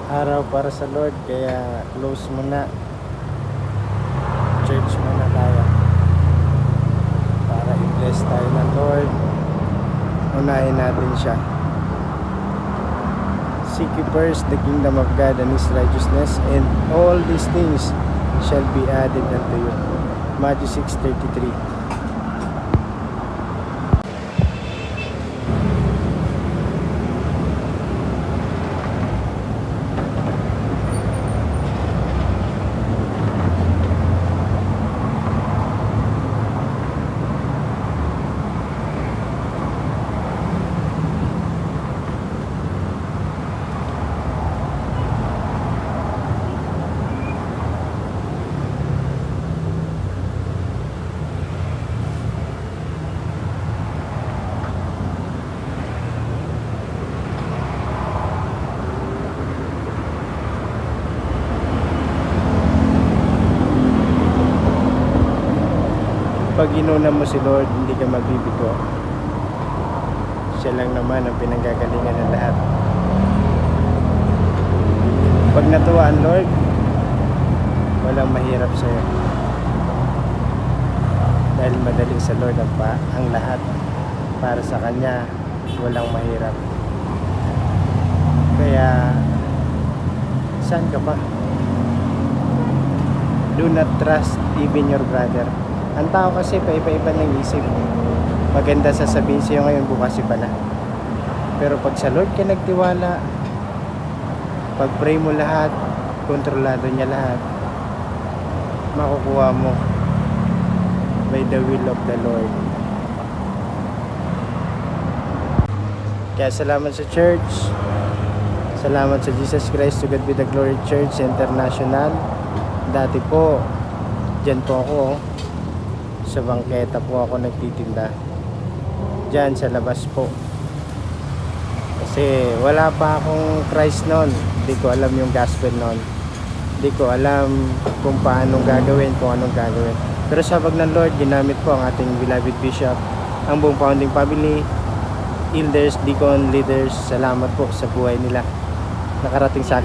araw para sa Lord, kaya close muna, church muna tayo para i-bless tayo ng Lord. Unahin natin siya. Seek ye first the kingdom of God and His righteousness, and all these things shall be added unto you. Matthew 6:33. Pag inuna mo si Lord, hindi ka mabibigo. Siya lang naman ang pinanggagalingan ng lahat. Pag natuwa ang Lord, walang mahirap sa'yo. Dahil madaling sa Lord ang lahat. Para sa Kanya, walang mahirap. Kaya, saan ka pa? Do not trust even your brother. Ang tao kasi paiba-iba ng isip. Maganda sasabihin sa'yo ngayon, bukas iba na. Pero pag sa Lord ka nagtiwala, pag pray mo lahat, kontrolado niya lahat, makukuha mo by the will of the Lord. Kaya salamat sa church, salamat sa Jesus Christ, to God be the glory, Church International. Dati po, dyan po ako, sa bangketa po ako nagtitinda, dyan sa labas po, kasi wala pa akong Christ noon. Hindi ko alam yung gospel noon, hindi ko alam kung paanong gagawin, kung anong gagawin. Pero sa pag ng Lord, ginamit po ang ating beloved bishop, ang buong founding family, elders, deacon, leaders. Salamat po sa buhay nila nakarating sa akin.